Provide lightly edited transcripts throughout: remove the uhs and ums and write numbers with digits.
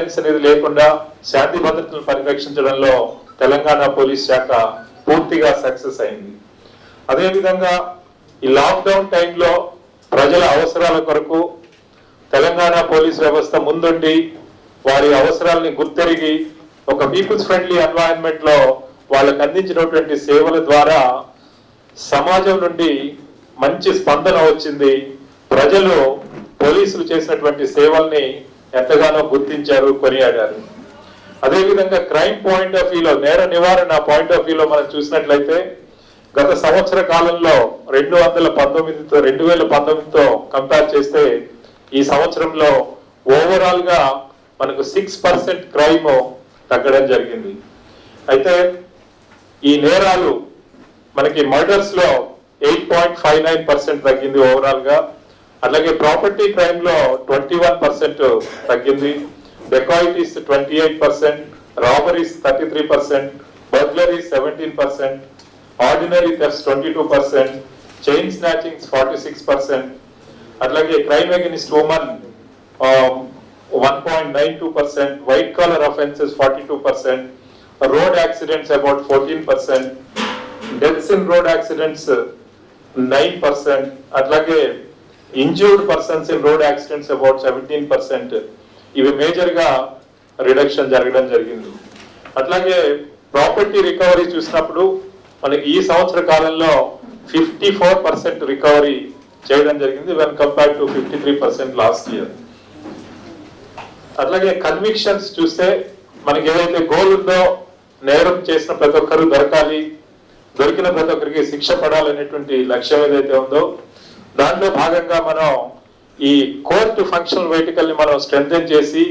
Violence అనేది లేకుండా శాంతి భద్రతలను పరిరక్షించడంలో Telangana police శాఖ పూర్తిగా సక్సెస్ అయింది. అదేవిధంగా ఈ లాక్డౌన్ టైంలో ప్రజల అవసరాల కొరకు తెలంగాణ పోలీస్ వ్యవస్థ ముందుండి వారి అవసరాలని గుర్తెరిగి ఒక పీపుల్స్ ఫ్రెండ్లీ ఎన్వైరన్మెంట్ లో వాళ్ళకు అందించినటువంటి సేవల ద్వారా సమాజం నుండి మంచి స్పందన వచ్చింది. ప్రజలు పోలీసులు చేసినటువంటి సేవల్ని ఎంతగానో గుర్తించారు, కొనియాడారు. అదేవిధంగా క్రైమ్ పాయింట్ ఆఫ్ వ్యూలో, నేర నివారణ పాయింట్ ఆఫ్ వ్యూలో మనం చూసినట్లయితే గత సంవత్సర కాలంలో 2019తో కంపేర్ చేస్తే ఈ సంవత్సరంలో ఓవరాల్ గా మనకు 6% క్రైమ్ తగ్గడం జరిగింది. అయితే ఈ నేరాలు మనకి మర్డర్స్ లో 8.59% తగ్గింది ఓవరాల్ గా. అలాగే ప్రాపర్టీ క్రైమ్ లో 21% తగ్గింది. Dacoities 28%, robberies 33%, బర్గ్లరీస్ 17%, ordinary thefts 22%, chain snatchings 46%, అట్లాగే crime against women 1.92%, white collar offences 42%, road accidents about 14%, deaths in road accidents 9%, అట్లాగే injured persons in road accidents about 17%. ఇవి మేజర్ గా రిడక్షన్ జరగడం జరిగింది. అట్లాగే ప్రాపర్టీ రికవరీ చూసినప్పుడు మనకి ఈ సంవత్సర కాలంలో 54% రికవరీ చేయడం జరిగింది when compare to 53% last year. అట్లాగే కన్విక్షన్స్ చూస్తే మనకి ఏదైతే గోల్ ఉందో, నేరం చేసిన ప్రతి ఒక్కరు దొరకాలి, దొరికిన ప్రతి ఒక్కరికి శిక్ష పడాలనేటువంటి లక్ష్యం ఏదైతే ఉందో దాంట్లో భాగంగా మనం ఈ కోర్టు ఫంక్షనల్ వెహికల్ ని మనం స్ట్రెంథెన్ చేసి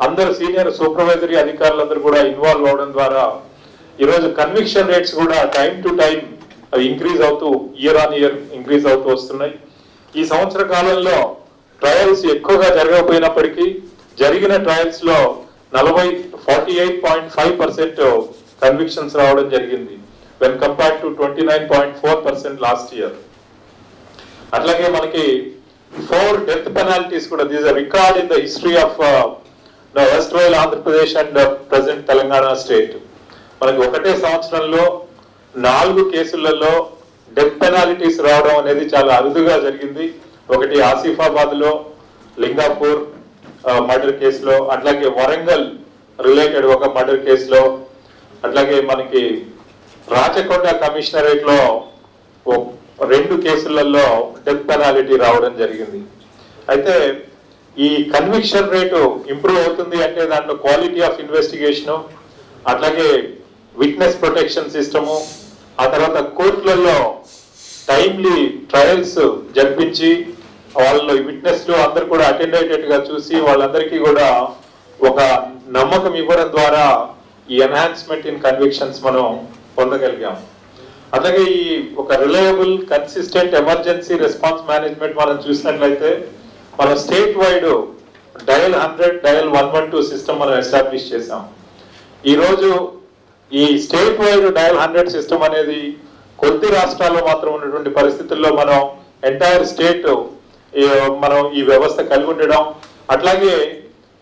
అందరు సీనియర్ సూపర్వైజరీ అధికారులందరూ కూడా ఇన్వాల్వ్ అవడం ద్వారా ఈరోజు కన్విక్షన్ రేట్స్ కూడా టైం టు టైం ఇంక్రీజ్ అవుతూ ఇయర్ ఆన్ ఇయర్ ఇంక్రీజ్ అవుతూ వస్తున్నాయి. ఈ సంవత్సర కాలంలో ట్రయల్స్ ఎక్కువగా జరగకపోయినప్పటికీ జరిగిన ట్రయల్స్ లో 48.5% కన్విక్షన్స్ రావడం జరిగింది when compared to 29.4% last year. అట్లాగే మనకి 4 డెత్ పెనాల్టీస్ కూడా, this record in the history of west రోయల్ Andhra Pradesh and present Telangana state. మనకి ఒకటే సంవత్సరంలో 4 కేసులలో డెత్ పెనాల్టీస్ రావడం అనేది చాలా అరుదుగా జరిగింది. ఒకటి ఆసిఫాబాద్ లో లింగాపూర్ మర్డర్ కేసులో, అట్లాగే వరంగల్ రిలేటెడ్ ఒక మర్డర్ కేసులో, అట్లాగే మనకి రాచకొండ కమిషనరేట్ లో 2 కేసులలో డెత్ పెనాల్టీ రావడం జరిగింది. అయితే ఈ కన్విక్షన్ రేటు ఇంప్రూవ్ అవుతుంది అంటే దాంట్లో క్వాలిటీ ఆఫ్ ఇన్వెస్టిగేషన్, అట్లాగే విట్నెస్ ప్రొటెక్షన్ సిస్టము, ఆ తర్వాత కోర్టులలో టైమ్లీ ట్రయల్స్ జరిపించి వాళ్ళు విట్నెస్లు అందరు కూడా అటెండ్ అయ్యేటట్టుగా చూసి వాళ్ళందరికీ కూడా ఒక నమ్మకం ఇవ్వడం ద్వారా ఈ ఎన్హాన్స్మెంట్ ఇన్ కన్విక్షన్స్ మనం పొందగలిగాం. అలాగే ఈ ఒక reliable consistent emergency response management మనం చూసినట్లయితే మనం state wide dial 100, dial 112 system మనం ఎస్టాబ్లిష్ చేసాం. ఈరోజు ఈ స్టేట్ వైడ్ డయల్ 100 సిస్టమ్ అనేది కొద్ది రాష్ట్రాల్లో మాత్రం ఉన్నటువంటి పరిస్థితుల్లో మనం ఎంటైర్ స్టేట్ మనం ఈ వ్యవస్థ కలిగి ఉండడం, అట్లాగే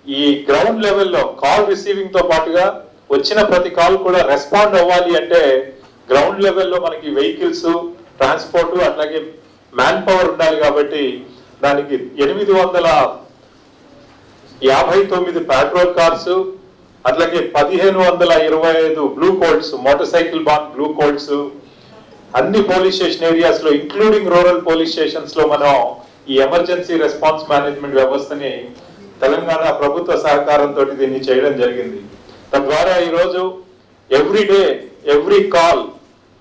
ఈ గ్రౌండ్ లెవెల్లో కాల్ రిసీవింగ్ తో పాటుగా వచ్చిన ప్రతి కాల్ కూడా రెస్పాండ్ అవ్వాలి అంటే గ్రౌండ్ లెవెల్లో మనకి వెహికల్స్, ట్రాన్స్పోర్ట్, అట్లాగే మ్యాన్ పవర్ ఉండాలి. కాబట్టి దానికి 859 పెట్రోల్ కార్స్, అట్లాగే 1525 బ్లూ కోడ్స్, మోటార్ సైకిల్ బాన్ బ్లూ కోడ్స్ అన్ని పోలీస్ స్టేషన్ ఏరియాస్ లో ఇంక్లూడింగ్ రూరల్ పోలీస్ స్టేషన్స్ లో మనం ఈ ఎమర్జెన్సీ రెస్పాన్స్ మేనేజ్మెంట్ వ్యవస్థని తెలంగాణ ప్రభుత్వ సహకారంతో దీన్ని చేయడం జరిగింది. తద్వారా ఈరోజు ఎవ్రీ డే ఎవ్రీ కాల్,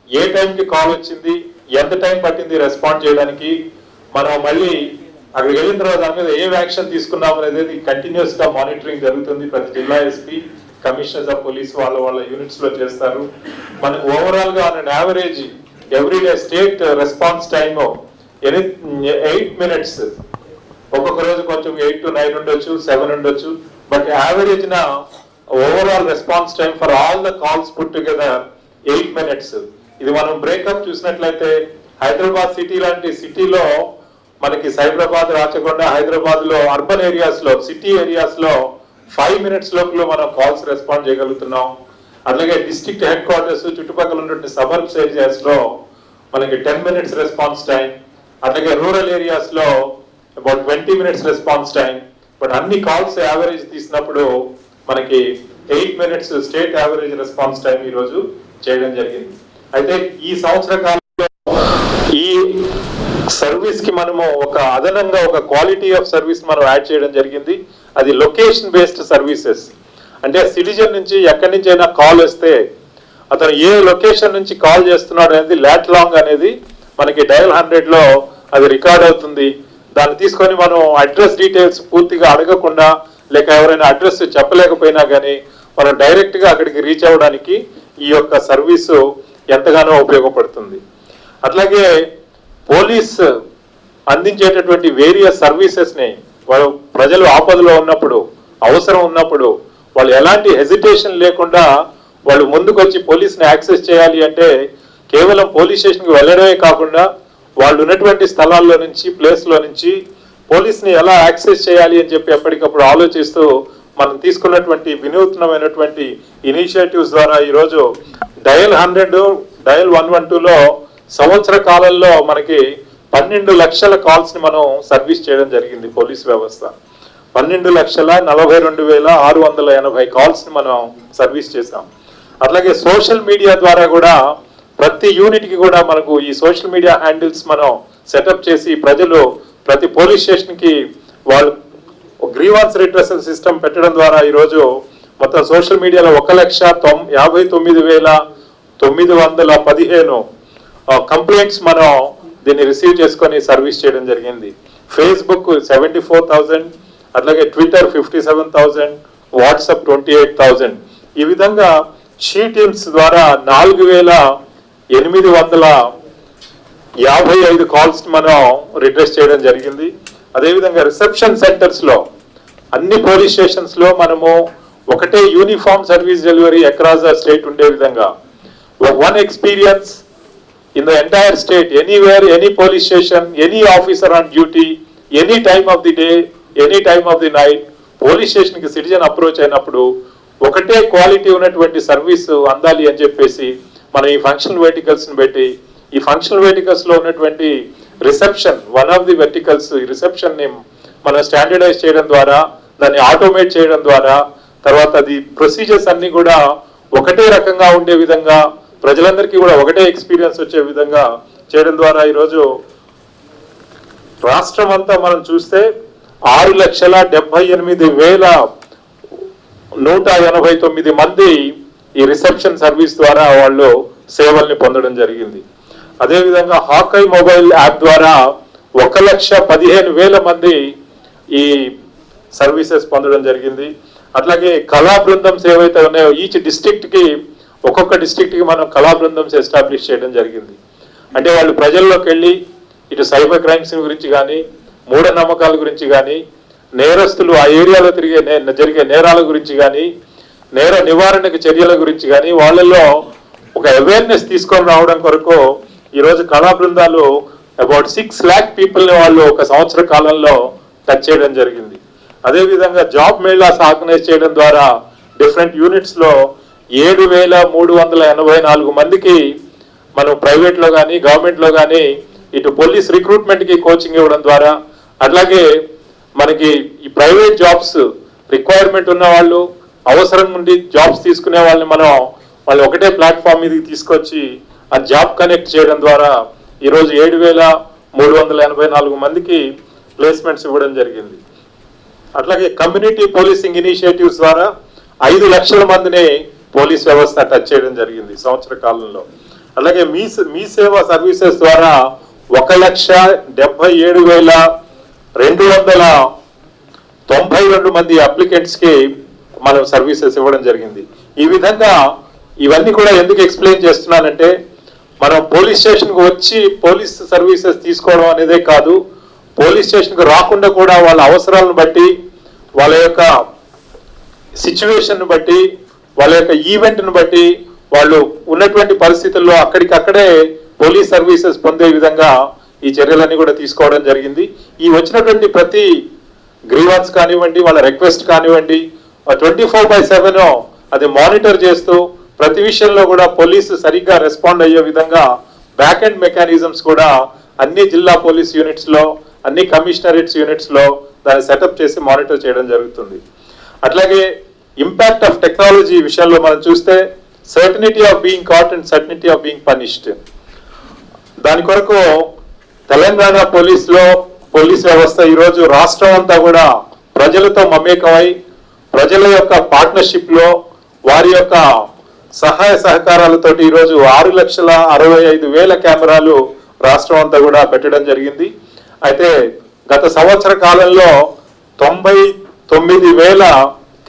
ఏ టైంకి కాల్ వచ్చింది, ఎంత టైం పట్టింది రెస్పాండ్ చేయడానికి, మనం మళ్ళీ అక్కడికి వెళ్ళిన తర్వాత దాని మీద ఏ యాక్షన్ తీసుకున్నాం అనేది కంటిన్యూస్ గా మానిటరింగ్ జరుగుతుంది. ప్రతి జిల్లా ఎస్పీ, కమిషనర్స్ ఆఫ్ పోలీస్ వాళ్ళ యూనిట్స్ లో చేస్తారు. మనకు ఓవరాల్ గా on average every day state response time 8 minutes. ఒక్కొక్క రోజు కొంచెం 8 to 9 ఉండొచ్చు, 7 ఉండొచ్చు, బట్ యావరేజ్ నా overall response time for all the calls put together 8 minutes. ఇది మనం బ్రేకప్ చూసినట్లయితే హైదరాబాద్ సిటీ లాంటి సిటీలో మనకి సైబరాబాద్, రాచకొండ, హైదరాబాద్ లో అర్బన్ ఏరియాస్ లో, సిటీ ఏరియాస్ లో 5 minutes లోపల మనం కాల్స్ రెస్పాండ్ చేయగలుగుతున్నాం. అలాగే డిస్ట్రిక్ట్ హెడ్ క్వార్టర్స్ చుట్టుపక్కల ఉన్నటువంటి సబర్బ్స్ ఏరియాస్ లో మనకి 10 minutes రెస్పాన్స్ టైం, అలాగే రూరల్ ఏరియాస్ లో about 20 minutes response time. But అన్ని కాల్స్ యావరేజ్ తీసినప్పుడు మనకి 8 minutes state average response time ఈ రోజు చేయడం జరిగింది. అయితే ఈ సంవత్సర కాలంలో ఈ సర్వీస్ కి మనము ఒక అదనంగా ఒక క్వాలిటీ ఆఫ్ సర్వీస్ మనం యాడ్ చేయడం జరిగింది. అది లొకేషన్ బేస్డ్ సర్వీసెస్. అంటే సిటిజన్ నుంచి ఎక్కడి నుంచి అయినా కాల్ వస్తే అతను ఏ లొకేషన్ నుంచి కాల్ చేస్తున్నాడు అనేది లాట్ లాంగ్ అనేది మనకి డయల్ 100లో అది రికార్డ్ అవుతుంది. దాన్ని తీసుకొని మనం అడ్రస్ డీటెయిల్స్ పూర్తిగా అడగకుండా, లేక ఎవరైనా అడ్రస్ చెప్పలేకపోయినా కానీ మనం డైరెక్ట్ గా అక్కడికి రీచ్ అవ్వడానికి ఈ యొక్క సర్వీసు ఎంతగానో ఉపయోగపడుతుంది. అట్లాగే పోలీస్ అందించేటటువంటి వేరియస్ సర్వీసెస్ ని వాళ్ళు ప్రజలు ఆపదలో ఉన్నప్పుడు, అవసరం ఉన్నప్పుడు వాళ్ళు ఎలాంటి హెజిటేషన్ లేకుండా వాళ్ళు ముందుకొచ్చి పోలీస్ని యాక్సెస్ చేయాలి అంటే కేవలం పోలీస్ స్టేషన్కి వెళ్ళడమే కాకుండా వాళ్ళు ఉన్నటువంటి స్థలాల్లో నుంచి, ప్లేస్లో నుంచి పోలీస్ని ఎలా యాక్సెస్ చేయాలి అని చెప్పి ఎప్పటికప్పుడు ఆలోచిస్తూ మనం తీసుకున్నటువంటి వినూత్నమైనటువంటి ఇనిషియేటివ్స్ ద్వారా ఈరోజు డయల్ 100, డయల్ 112లో సంవత్సర కాలంలో మనకి 12 లక్షల కాల్స్ ని మనం సర్వీస్ చేయడం జరిగింది. పోలీస్ వ్యవస్థ 12,42,680 కాల్స్ ని మనం సర్వీస్ చేసాం. అట్లాగే సోషల్ మీడియా ద్వారా కూడా ప్రతి యూనిట్ కి కూడా మనకు ఈ సోషల్ మీడియా హ్యాండిల్స్ మనం సెటప్ చేసి ప్రజలు ప్రతి పోలీస్ స్టేషన్ కి వాళ్ళు గ్రీవాన్స్ రిట్రెసల్ సిస్టమ్ పెట్టడం ద్వారా ఈరోజు మొత్తం సోషల్ మీడియాలో 1,59,915 కంప్లైంట్స్ మనం దీన్ని రిసీవ్ చేసుకొని సర్వీస్ చేయడం జరిగింది. ఫేస్బుక్ 74,000, అట్లాగే ట్విట్టర్ 57,000, వాట్సాప్ 28,000. ఈ విధంగా షీ టీమ్స్ ద్వారా 4,855 కాల్స్ మనం రిట్రెస్ చేయడం జరిగింది. అదేవిధంగా రిసెప్షన్ సెంటర్స్ లో అన్ని పోలీస్ స్టేషన్స్ లో మనము ఒకటే uniform service delivery across the state ఉండే విధంగా one experience in the entire state, anywhere, any police station, any officer on duty, any time of the day, any time of the night, police station కి citizen approach అయినప్పుడు ఒకటే quality ఉన్నటువంటి service అందాలి అని చెప్పేసి మనం ఈ ఫంక్షనల్ వెర్టికల్స్ ని పెట్టి, ఈ ఫంక్షనల్ వెర్టికల్స్ లో ఉన్నటువంటి reception, one of the verticals, ఈ రిసెప్షన్ ని మనం స్టాండర్డైజ్ చేయడం ద్వారా, దాన్ని ఆటోమేట్ చేయడం ద్వారా, తర్వాత అది ప్రొసీజర్స్ అన్ని కూడా ఒకటే రకంగా ఉండే విధంగా, ప్రజలందరికీ కూడా ఒకటే ఎక్స్పీరియన్స్ వచ్చే విధంగా చేయడం ద్వారా ఈరోజు రాష్ట్రం అంతా మనం చూస్తే 6,78,189 మంది ఈ రిసెప్షన్ సర్వీస్ ద్వారా వాళ్ళు సేవల్ని పొందడం జరిగింది. అదేవిధంగా హాకై మొబైల్ యాప్ ద్వారా 1,15,000 మంది ఈ సర్వీసెస్ పొందడం జరిగింది. అట్లాగే కళా బృందమ్స్ ఏవైతే ఉన్నాయో ఈచ్ డిస్ట్రిక్ట్ కి, ఒక్కొక్క డిస్ట్రిక్ట్ కి మనం కళా బృందమ్స్ ఎస్టాబ్లిష్ చేయడం జరిగింది. అంటే వాళ్ళు ప్రజల్లోకి వెళ్ళి ఇటు సైబర్ క్రైమ్స్ గురించి కానీ, మూఢనమ్మకాల గురించి కానీ, నేరస్తులు ఆ ఏరియాలో జరిగే నేరాల గురించి కానీ, నేర నివారణకు చర్యల గురించి కానీ వాళ్ళల్లో ఒక అవేర్నెస్ తీసుకొని రావడం కొరకు ఈరోజు కళా బృందాలు అబౌట్ 6 lakh పీపుల్ని వాళ్ళు ఒక సంవత్సర కాలంలో టచ్ చేయడం జరిగింది. అదేవిధంగా జాబ్ మేళాస్ ఆర్గనైజ్ చేయడం ద్వారా డిఫరెంట్ యూనిట్స్ లో 7,384 మందికి మనం ప్రైవేట్ లో కానీ, గవర్నమెంట్ లో కానీ ఇటు పోలీస్ రిక్రూట్మెంట్ కి కోచింగ్ ఇవ్వడం ద్వారా, అట్లాగే మనకి ఈ ప్రైవేట్ జాబ్స్ రిక్వైర్మెంట్ ఉన్న వాళ్ళు, అవసరం నుండి జాబ్స్ తీసుకునే వాళ్ళని వాళ్ళు ఒకటే ప్లాట్ఫామ్ మీదకి తీసుకొచ్చి ఆ జాబ్ కనెక్ట్ చేయడం ద్వారా ఈరోజు 7,384 మందికి ప్లేస్మెంట్స్ ఇవ్వడం జరిగింది. అట్లాగే కమ్యూనిటీ పోలీసింగ్ ఇనిషియేటివ్స్ ద్వారా 5 లక్షల మందిని పోలీస్ వ్యవస్థ టచ్ చేయడం జరిగింది సంవత్సర కాలంలో. అలాగే మీ సేవా సర్వీసెస్ ద్వారా 1,77,292 మంది అప్లికెంట్స్ కి మనం సర్వీసెస్ ఇవ్వడం జరిగింది. ఈ విధంగా ఇవన్నీ కూడా ఎందుకు ఎక్స్ప్లెయిన్ చేస్తున్నానంటే, మనం పోలీస్ స్టేషన్ కు వచ్చి పోలీస్ సర్వీసెస్ తీసుకోవడం అనేదే కాదు, పోలీస్ స్టేషన్ కు రాకుండా కూడా వాళ్ళ అవసరాలను బట్టి, వాళ్ళ యొక్క సిచ్యువేషన్ బట్టి, వాళ్ళ యొక్క ఈవెంట్ ను బట్టి వాళ్ళు ఉన్నటువంటి పరిస్థితుల్లో అక్కడికక్కడే పోలీస్ సర్వీసెస్ పొందే విధంగా ఈ చర్యలన్నీ కూడా తీసుకోవడం జరిగింది. ఈ వచ్చినటువంటి ప్రతి గ్రీవాన్స్ కానివ్వండి, వాళ్ళ రిక్వెస్ట్ కానివ్వండి, 24/7 అది మానిటర్ చేస్తూ ప్రతి విషయంలో కూడా పోలీసు సరిగ్గా రెస్పాండ్ అయ్యే విధంగా బ్యాక్ ఎండ్ మెకానిజమ్స్ కూడా అన్ని జిల్లా పోలీస్ యూనిట్స్ లో, అన్ని కమిషనరేట్స్ యూనిట్స్ లో దాన్ని సెటప్ చేసి మానిటర్ చేయడం జరుగుతుంది. అట్లాగే ఇంపాక్ట్ ఆఫ్ టెక్నాలజీ విషయంలో మనం చూస్తే certainty of being caught and certainty of being punished. దాని కొరకు తెలంగాణ పోలీస్ వ్యవస్థ ఈరోజు రాష్ట్రం అంతా కూడా ప్రజలతో మమేకమై ప్రజల యొక్క పార్ట్నర్షిప్ లో వారి యొక్క సహాయ సహకారాలతోటి ఈరోజు 6,65,000 కెమెరాలు రాష్ట్రం అంతా కూడా పెట్టడం జరిగింది. అయితే గత సంవత్సర కాలంలో 99,000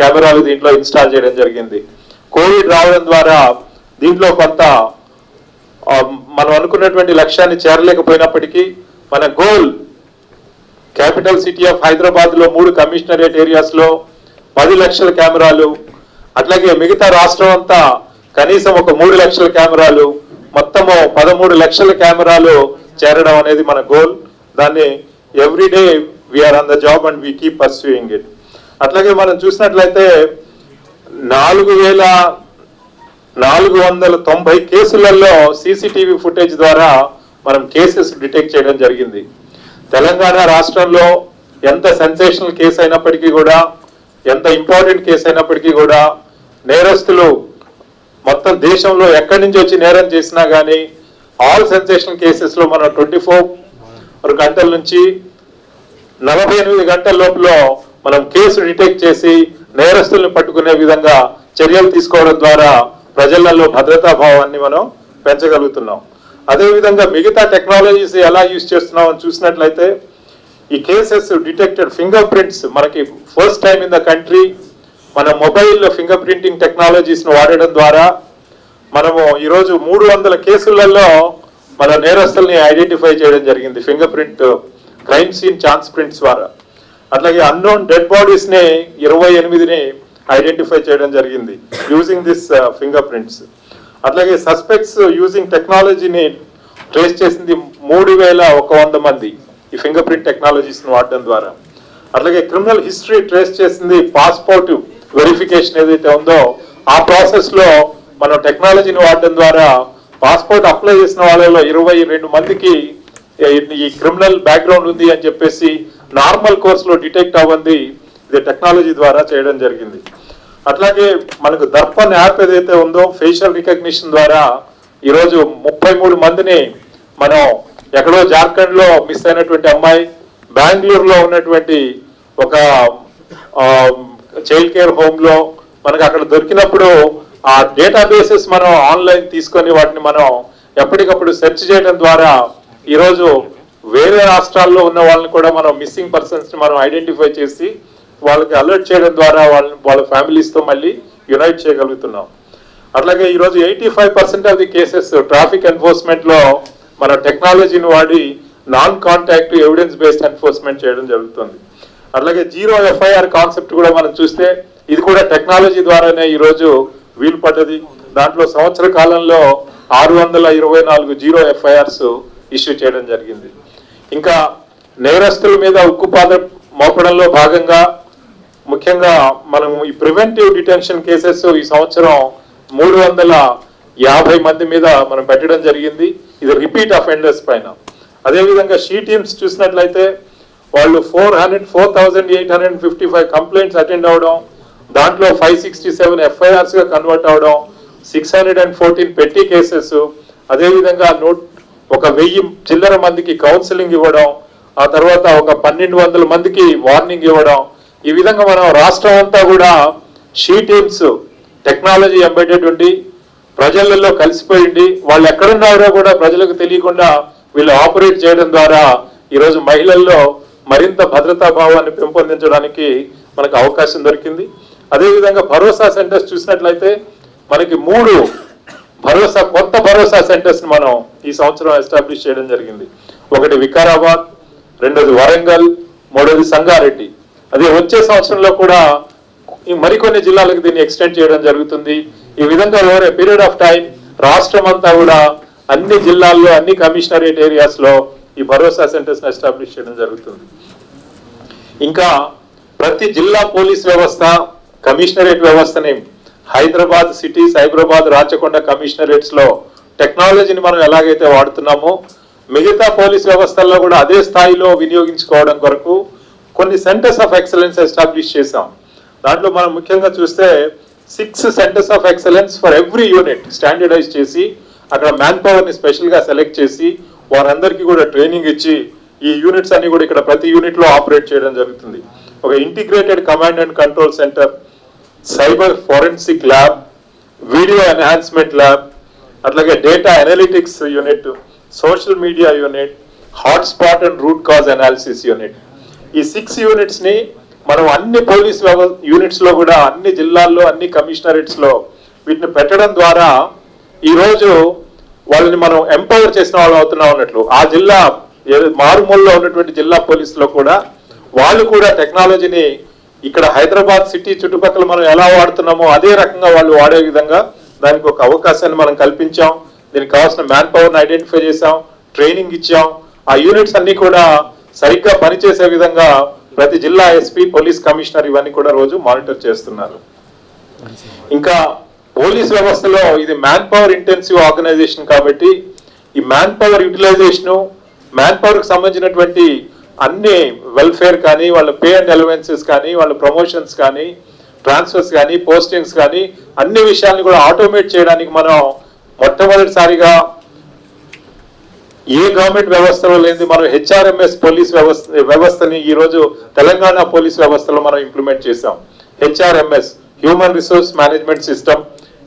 కెమెరాలు దీంట్లో ఇన్స్టాల్ చేయడం జరిగింది. కోవిడ్ రావడం ద్వారా దీంట్లో కొంత మనం అనుకున్నటువంటి లక్ష్యాన్ని చేరలేకపోయినప్పటికీ మన goal capital city of Hyderabad లో 3 కమిషనరేట్ ఏరియాస్ లో 10 లక్షల కెమెరాలు, అట్లాగే మిగతా రాష్ట్రం అంతా కనీసం ఒక 3 లక్షల కెమెరాలు, మొత్తము 13 లక్షల కెమెరాలు చేరడం అనేది మన గోల్. దాన్ని every day we are on the job and we keep pursuing it. అట్లాగే మనం చూసినట్లయితే 4,490 కేసులలో సీసీటీవీ ఫుటేజ్ ద్వారా మనం కేసెస్ డిటెక్ట్ చేయడం జరిగింది. తెలంగాణ రాష్ట్రంలో ఎంత సెన్సేషనల్ కేసు అయినప్పటికీ కూడా, ఎంత ఇంపార్టెంట్ కేసు అయినప్పటికీ కూడా నేరస్తులు మొత్తం దేశంలో ఎక్కడి నుంచి వచ్చి నేరం చేసినా కానీ ఆల్ సెన్సేషనల్ కేసెస్ లో మనం 24 గంటల నుంచి 48 గంటల లోపల మనం కేసు డిటెక్ట్ చేసి నేరస్తుల్ని పట్టుకునే విధంగా చర్యలు తీసుకోవడం ద్వారా ప్రజలలో భద్రతా భావాన్ని మనం పెంచగలుగుతున్నాం. అదేవిధంగా మిగతా టెక్నాలజీస్ ఎలా యూజ్ చేస్తున్నాం అని చూసినట్లయితే ఈ కేసెస్ డిటెక్టెడ్ ఫింగర్ ప్రింట్స్ మనకి first time in the country మన మొబైల్ ఫింగర్ ప్రింటింగ్ టెక్నాలజీస్ ను వాడడం ద్వారా మనము ఈరోజు 300 కేసులలో మన నేరస్తుల్ని ఐడెంటిఫై చేయడం జరిగింది finger print crime scene chance prints ద్వారా. అట్లాగే అన్నోన్ డెడ్ బాడీస్ ని 28ని ఐడెంటిఫై చేయడం జరిగింది యూజింగ్ దిస్ ఫింగర్ ప్రింట్స్. అట్లాగే సస్పెక్ట్స్ యూజింగ్ టెక్నాలజీని ట్రేస్ చేసింది 3,100 మంది ఈ ఫింగర్ ప్రింట్ టెక్నాలజీస్ ను వాడడం ద్వారా. అట్లాగే క్రిమినల్ హిస్టరీ ట్రేస్ చేసింది పాస్పోర్ట్ వెరిఫికేషన్ ఏదైతే ఉందో ఆ ప్రాసెస్ లో మనం టెక్నాలజీని వాడడం ద్వారా పాస్పోర్ట్ అప్లై చేసిన వాళ్ళలో 22 మందికి ఈ క్రిమినల్ బ్యాక్గ్రౌండ్ ఉంది అని చెప్పేసి నార్మల్ కోర్సులో డిటెక్ట్ అవ్వంది ఇది టెక్నాలజీ ద్వారా చేయడం జరిగింది. అట్లాగే మనకు దర్పణ్ యాప్ ఏదైతే ఉందో ఫేషియల్ రికగ్నిషన్ ద్వారా ఈరోజు 33 మందిని మనం ఎక్కడో జార్ఖండ్ లో మిస్ అయినటువంటి అమ్మాయి, బెంగళూరులో ఉన్నటువంటి ఒక చైల్డ్ కేర్ హోమ్ లో మనకు అక్కడ దొరికినప్పుడు ఆ డేటాబేసెస్ మనం ఆన్లైన్ తీసుకొని వాటిని మనం ఎప్పటికప్పుడు సెర్చ్ చేయడం ద్వారా ఈరోజు వేరే రాష్ట్రాల్లో ఉన్న వాళ్ళని కూడా మనం మిస్సింగ్ పర్సన్స్ ని మనం ఐడెంటిఫై చేసి వాళ్ళకి అలర్ట్ చేయడం ద్వారా వాళ్ళ ఫ్యామిలీస్ తో మళ్ళీ యునైట్ చేయగలుగుతున్నాం. అట్లాగే ఈరోజు 85% of the cases traffic enforcement లో మన టెక్నాలజీని వాడి non contact evidence based enforcement చేయడం జరుగుతుంది. అట్లాగే 0 FIR కాన్సెప్ట్ కూడా మనం చూస్తే ఇది కూడా టెక్నాలజీ ద్వారానే ఈరోజు వీలు పడ్డది. దాంట్లో సంవత్సర కాలంలో 624 0 FIRs ఇష్యూ చేయడం జరిగింది. ఇంకా నేరస్తుల మీద ఉక్కుపాదం మోపడంలో భాగంగా ముఖ్యంగా మనం ఈ ప్రివెంటివ్ డిటెన్షన్ కేసెస్ ఈ సంవత్సరం 350 మంది మీద మనం పెట్టడం జరిగింది. ఇది రిపీట్ అఫెండర్స్ పైన. అదేవిధంగా షీ టీమ్స్ చూసినట్లయితే వాళ్ళు 4,855 కంప్లైంట్స్ అటెండ్ అవడం, దాంట్లో 567 FIRs గా కన్వర్ట్ అవడం, 614 పెట్టి కేసెస్, అదేవిధంగా 1,000 చిల్లర మందికి కౌన్సిలింగ్ ఇవ్వడం, ఆ తర్వాత ఒక 1,200 మందికి వార్నింగ్ ఇవ్వడం. ఈ విధంగా మనం రాష్ట్రం అంతా కూడా షీ టీమ్స్ టెక్నాలజీ ఎంబెడెడ్ ఉండి ప్రజలలో కలిసిపోయింది వాళ్ళు ఎక్కడున్నారో కూడా ప్రజలకు తెలియకుండా వీళ్ళు ఆపరేట్ చేయడం ద్వారా ఈరోజు మహిళల్లో మరింత భద్రతా భావాన్ని పెంపొందించడానికి మనకు అవకాశం దొరికింది. అదేవిధంగా భరోసా సెంటర్స్ చూసినట్లయితే మనకి 3 కొత్త భరోసా సెంటర్స్ మనం ఈ సంవత్సరం ఎస్టాబ్లిష్ చేయడం జరిగింది. ఒకటి వికారాబాద్, రెండోది వరంగల్, మూడోది సంగారెడ్డి. అదే వచ్చే సంవత్సరంలో కూడా మరికొన్ని జిల్లాలకు దీన్ని ఎక్స్టెండ్ చేయడం జరుగుతుంది. ఈ విధంగా over a period of time రాష్ట్రం అంతా కూడా అన్ని జిల్లాల్లో అన్ని కమిషనరేట్ ఏరియాస్ లో ఈ భరోసా సెంటర్స్ ఎస్టాబ్లిష్ చేయడం జరుగుతుంది. ఇంకా ప్రతి జిల్లా పోలీస్ వ్యవస్థ కమిషనరేట్ వ్యవస్థని హైదరాబాద్ సిటీ, సైబరాబాద్, రాచకొండ కమిషనరేట్స్ లో టెక్నాలజీని మనం ఎలాగైతే వాడుతున్నామో మిగతా పోలీస్ వ్యవస్థల్లో కూడా అదే స్థాయిలో వినియోగించుకోవడం కొరకు కొన్ని సెంటర్స్ ఆఫ్ ఎక్సలెన్స్ ఎస్టాబ్లిష్ చేశాం. దాంట్లో మనం ముఖ్యంగా చూస్తే 6 centres of excellence for every unit standardize చేసి అక్కడ మ్యాన్ పవర్ ని స్పెషల్ గా సెలెక్ట్ చేసి వారందరికీ కూడా ట్రైనింగ్ ఇచ్చి ఈ యూనిట్స్ అన్ని కూడా ఇక్కడ ప్రతి యూనిట్ లో ఆపరేట్ చేయడం జరుగుతుంది. ఒక integrated command and control centre, cyber forensic lab, video enhancement lab, అట్లాగే data analytics unit, social media unit, hotspot and root cause analysis unit. ఈ 6 యూనిట్స్ ని మనం అన్ని పోలీస్ యూనిట్స్ లో కూడా అన్ని జిల్లాల్లో అన్ని కమిషనరేట్స్ లో వీటిని పెట్టడం ద్వారా ఈ రోజు వాళ్ళని మనం ఎంపవర్ చేసిన వాళ్ళు అవుతున్నాం అన్నట్లు. ఆ జిల్లా మారుమూలలో ఉన్నటువంటి జిల్లా పోలీసులో కూడా వాళ్ళు కూడా టెక్నాలజీని ఇక్కడ హైదరాబాద్ సిటీ చుట్టుపక్కల మనం ఎలా వాడుతున్నామో అదే రకంగా వాళ్ళు వాడే విధంగా దానికి ఒక అవకాశాన్ని మనం కల్పించాం. దీనికి కావాల్సిన మ్యాన్ పవర్ని ఐడెంటిఫై చేసాం, ట్రైనింగ్ ఇచ్చాం. ఆ యూనిట్స్ అన్ని కూడా సరిగ్గా పనిచేసే విధంగా ప్రతి జిల్లా ఎస్పీ, పోలీస్ కమిషనర్ ఇవన్నీ కూడా రోజు మానిటర్ చేస్తున్నారు. ఇంకా పోలీస్ వ్యవస్థలో ఇది మ్యాన్ పవర్ ఇంటెన్సివ్ ఆర్గనైజేషన్ కాబట్టి ఈ man power utilisation, man power కి సంబంధించినటువంటి అన్ని వెల్ఫేర్ కానీ, వాళ్ళ పే అండ్ అలవెన్సెస్ కానీ, వాళ్ళ ప్రమోషన్స్ కానీ, ట్రాన్స్ఫర్స్ కానీ, పోస్టింగ్స్ కానీ అన్ని విషయాన్ని కూడా ఆటోమేట్ చేయడానికి మనం మొట్టమొదటిసారిగా ఏ గవర్నమెంట్ వ్యవస్థలో లేని మనం హెచ్ఆర్ఎంఎస్ పోలీస్ వ్యవస్థని ఈ రోజు తెలంగాణ పోలీస్ వ్యవస్థలో మనం ఇంప్లిమెంట్ చేసాం. HRMS human resource management system.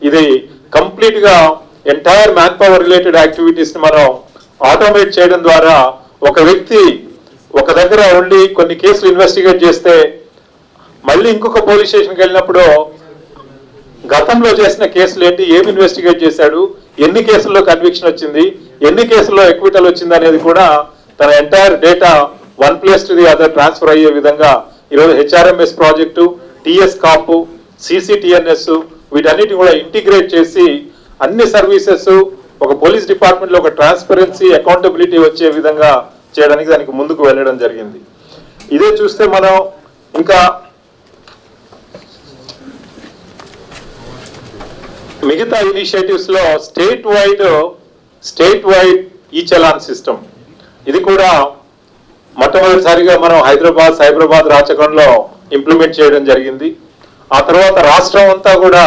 ఇది కంప్లీట్ గా entire man power related activities ని మనం ఆటోమేట్ చేయడం ద్వారా ఒక వ్యక్తి ఒక దగ్గర ఉండి కొన్ని కేసులు ఇన్వెస్టిగేట్ చేస్తే మళ్ళీ ఇంకొక పోలీస్ స్టేషన్కి వెళ్ళినప్పుడు గతంలో చేసిన కేసులు ఏంటి, ఏమి ఇన్వెస్టిగేట్ చేశాడు, ఎన్ని కేసుల్లో కన్విక్షన్ వచ్చింది, ఎన్ని కేసుల్లో ఎక్విటల్ వచ్చింది అనేది కూడా తన entire data one place to the other transfer అయ్యే విధంగా ఈరోజు హెచ్ఆర్ఎంఎస్ ప్రాజెక్టు, టిఎస్ కాపు, సిసిటిఎన్ఎస్ వీటన్నిటి కూడా ఇంటిగ్రేట్ చేసి అన్ని సర్వీసెస్ ఒక పోలీస్ డిపార్ట్మెంట్ లో ఒక ట్రాన్స్పరెన్సీ, అకౌంటబిలిటీ వచ్చే విధంగా చేయడానికి దానికి ముందుకు వెళ్ళడం జరిగింది. ఇదే చూస్తే మనం ఇంకా మిగతా ఇనిషియేటివ్స్ లో స్టేట్ వైడ్ ఈ చలాన్ సిస్టమ్ ఇది కూడా మొట్టమొదటిసారిగా మనం హైదరాబాద్, సైబరాబాద్, రాచకొండలో ఇంప్లిమెంట్ చేయడం జరిగింది. ఆ తర్వాత రాష్ట్రం అంతా కూడా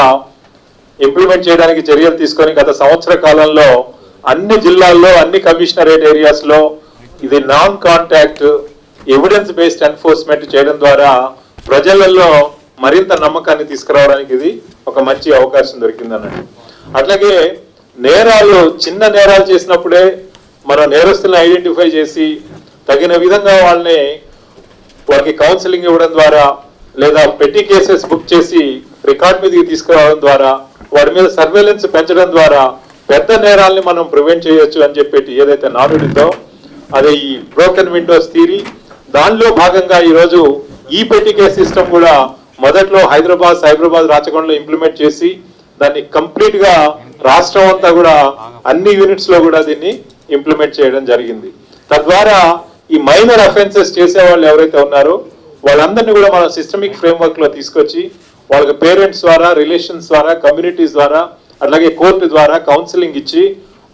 ఇంప్లిమెంట్ చేయడానికి చర్యలు తీసుకొని గత సంవత్సర కాలంలో అన్ని జిల్లాల్లో, అన్ని కమిషనరేట్ ఏరియాస్ లో ఇది non contact evidence based enforcement చేయడం ద్వారా ప్రజలలో మరింత నమ్మకాన్ని తీసుకురావడానికి ఇది ఒక మంచి అవకాశం దొరికింది అన్నట్టు. అట్లాగే నేరాలు, చిన్న నేరాలు చేసినప్పుడే మనం నేరస్తులను ఐడెంటిఫై చేసి తగిన విధంగా వాళ్ళకి కౌన్సిలింగ్ ఇవ్వడం ద్వారా లేదా పెట్టి కేసెస్ బుక్ చేసి రికార్డ్ మీదకి తీసుకురావడం ద్వారా వాడి మీద సర్వేలెన్స్ పెంచడం ద్వారా పెద్ద నేరాలని మనం ప్రివెంట్ చేయొచ్చు అని చెప్పేసి ఏదైతే నానుడితో అదే ఈ బ్రోకెన్ విండోస్ థియరీ, దానిలో భాగంగా ఈరోజు ఈ పెట్టి కేస్ సిస్టమ్ కూడా మొదట్లో హైదరాబాద్, సైబరాబాద్, రాచకొండలో ఇంప్లిమెంట్ చేసి దాన్ని కంప్లీట్ గా రాష్ట్రం అంతా కూడా అన్ని యూనిట్స్ లో కూడా దీన్ని ఇంప్లిమెంట్ చేయడం జరిగింది. తద్వారా ఈ మైనర్ అఫెన్సెస్ చేసే వాళ్ళు ఎవరైతే ఉన్నారో వాళ్ళందరినీ కూడా మనం సిస్టమిక్ ఫ్రేమ్వర్క్ లో తీసుకొచ్చి వాళ్ళకి పేరెంట్స్ ద్వారా, రిలేషన్స్ ద్వారా, కమ్యూనిటీస్ ద్వారా, అట్లాగే కోర్టు ద్వారా కౌన్సిలింగ్ ఇచ్చి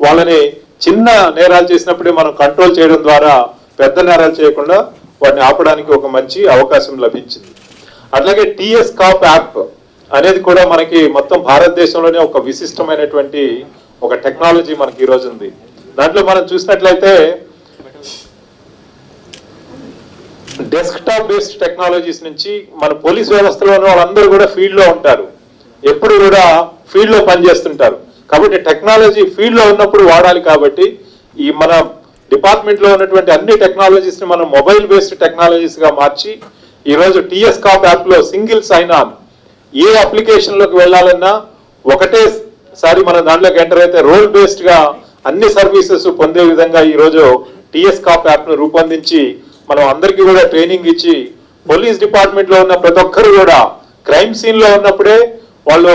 వాళ్ళని చిన్న నేరాలు చేసినప్పుడే మనం కంట్రోల్ చేయడం ద్వారా పెద్ద నేరాలు చేయకుండా వాటిని ఆపడానికి ఒక మంచి అవకాశం లభించింది. అట్లాగే టిఎస్ కాప్ యాప్ అనేది కూడా మనకి మొత్తం భారతదేశంలోనే ఒక విశిష్టమైనటువంటి ఒక టెక్నాలజీ మనకి ఈ రోజు ఉంది. దాంట్లో మనం చూసినట్లయితే డెస్క్టాప్ బేస్డ్ టెక్నాలజీస్ నుంచి మన పోలీస్ వ్యవస్థలో వాళ్ళందరూ కూడా ఫీల్డ్ లో ఉంటారు, ఎప్పుడు కూడా ఫీల్డ్ లో పనిచేస్తుంటారు. కాబట్టి టెక్నాలజీ ఫీల్డ్ లో ఉన్నప్పుడు వాడాలి. కాబట్టి ఈ మన డిపార్ట్మెంట్ లో ఉన్నటువంటి అన్ని టెక్నాలజీస్ ని మనం మొబైల్ బేస్డ్ టెక్నాలజీస్ గా మార్చి ఈ రోజు టిఎస్ కాప్ యాప్ లో సింగిల్ సైన్ ఆన్, ఏ అప్లికేషన్ లోకి వెళ్ళాలన్నా ఒకటేసారి మనం దాంట్లోకి ఎంటర్ అయితే రోల్ బేస్డ్ గా అన్ని సర్వీసెస్ పొందే విధంగా ఈ రోజు టిఎస్ కాప్ యాప్ ను రూపొందించి మనం అందరికీ కూడా ట్రైనింగ్ ఇచ్చి పోలీస్ డిపార్ట్మెంట్ లో ఉన్న ప్రతి ఒక్కరు కూడా క్రైమ్ సీన్ లో ఉన్నప్పుడే వాళ్ళు